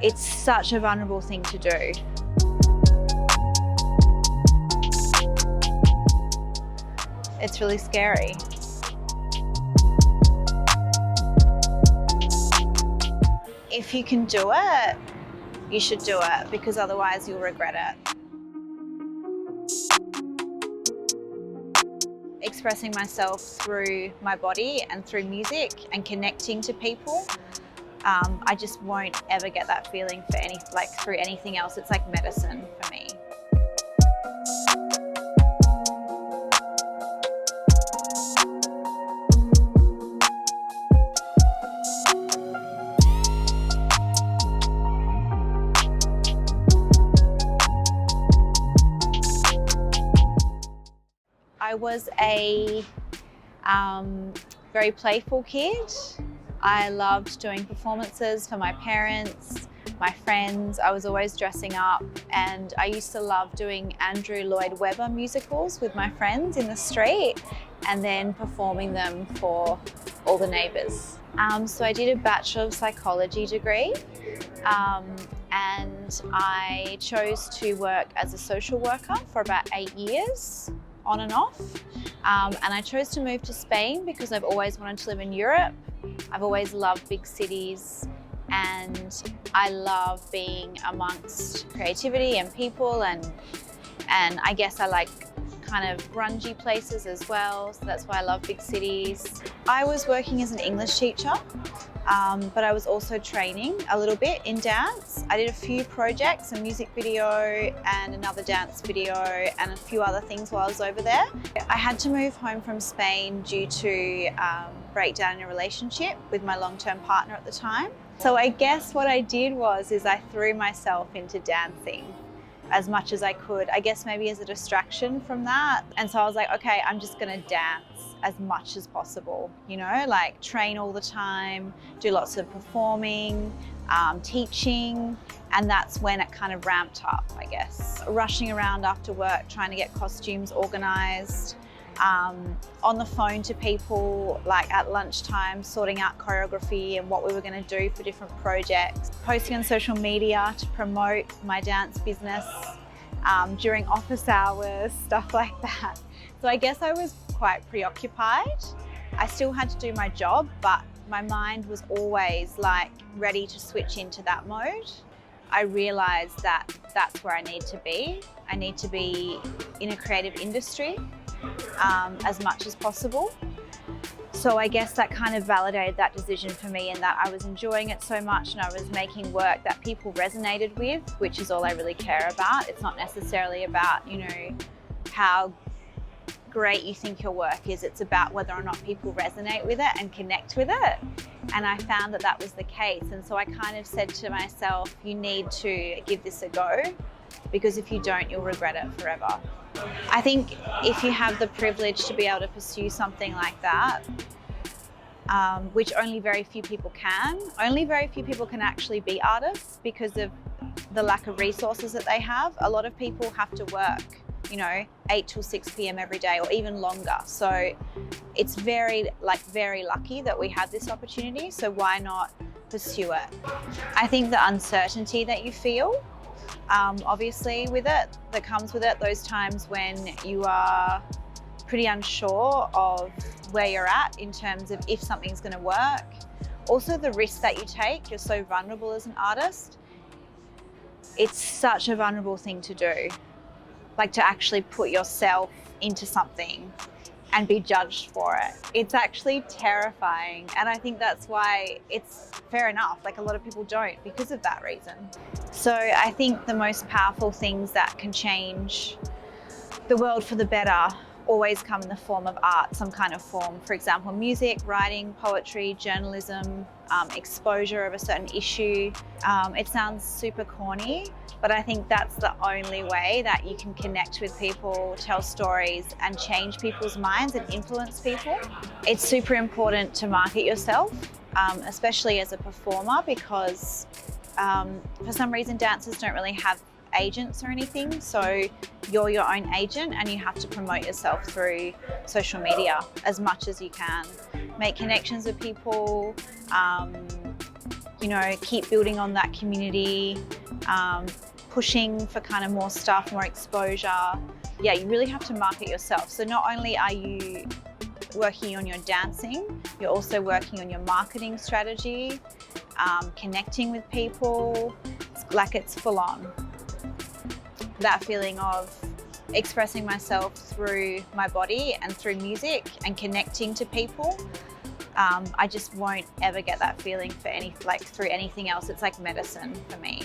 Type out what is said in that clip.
It's such a vulnerable thing to do. It's really scary. If you can do it, you should do it, because otherwise you'll regret it. Expressing myself through my body and through music and connecting to people, I just won't ever get that feeling for through anything else. It's like medicine for me. I was a very playful kid. I loved doing performances for my parents, my friends. I was always dressing up, and I used to love doing Andrew Lloyd Webber musicals with my friends in the street and then performing them for all the neighbours. So I did a Bachelor of Psychology degree, and I chose to work as a social worker for about 8 years. On and off. And I chose to move to Spain because I've always wanted to live in Europe. I've always loved big cities, and I love being amongst creativity and people, and I guess I like kind of grungy places as well, so that's why I love big cities. I was working as an English teacher, but I was also training a little bit in dance. I did a few projects, a music video and another dance video and a few other things while I was over there. I had to move home from Spain due to breakdown in a relationship with my long-term partner at the time. So I guess what I did is I threw myself into dancing as much as I could, I guess maybe as a distraction from that. And so I was like, okay, I'm just gonna dance as much as possible, you know, like train all the time, do lots of performing, teaching, and that's when it kind of ramped up, I guess. Rushing around after work, trying to get costumes organised, on the phone to people like at lunchtime, sorting out choreography and what we were going to do for different projects, posting on social media to promote my dance business during office hours, stuff like that. So I guess I was quite preoccupied. I still had to do my job, but my mind was always like ready to switch into that mode. I realised that that's where I need to be. I need to be in a creative industry as much as possible. So I guess that kind of validated that decision for me, in that I was enjoying it so much and I was making work that people resonated with, which is all I really care about. It's not necessarily about, you know, how great you think your work is. It's about whether or not people resonate with it and connect with it. And I found that that was the case. And so I kind of said to myself, you need to give this a go, because if you don't, you'll regret it forever. I think if you have the privilege to be able to pursue something like that, which only very few people can actually be artists because of the lack of resources that they have. A lot of people have to work, you know, 8 till 6 p.m. every day or even longer. So it's very lucky that we have this opportunity. So why not pursue it? I think the uncertainty that you feel, obviously with it, that comes with it, those times when you are pretty unsure of where you're at in terms of if something's going to work. Also the risks that you take, you're so vulnerable as an artist. It's such a vulnerable thing to do, like to actually put yourself into something and be judged for it. It's actually terrifying, and I think that's why it's fair enough. Like a lot of people don't because of that reason. So I think the most powerful things that can change the world for the better always come in the form of art, some kind of form. For example, music, writing, poetry, journalism, exposure of a certain issue. It sounds super corny, but I think that's the only way that you can connect with people, tell stories, and change people's minds and influence people. It's super important to market yourself, especially as a performer, because for some reason dancers don't really have agents or anything, so you're your own agent and you have to promote yourself through social media as much as you can. Make connections with people, you know, keep building on that community, pushing for kind of more stuff, more exposure. Yeah, you really have to market yourself. So not only are you working on your dancing, you're also working on your marketing strategy, connecting with people. It's full on. That feeling of expressing myself through my body and through music and connecting to people. I just won't ever get that feeling for through anything else. It's like medicine for me.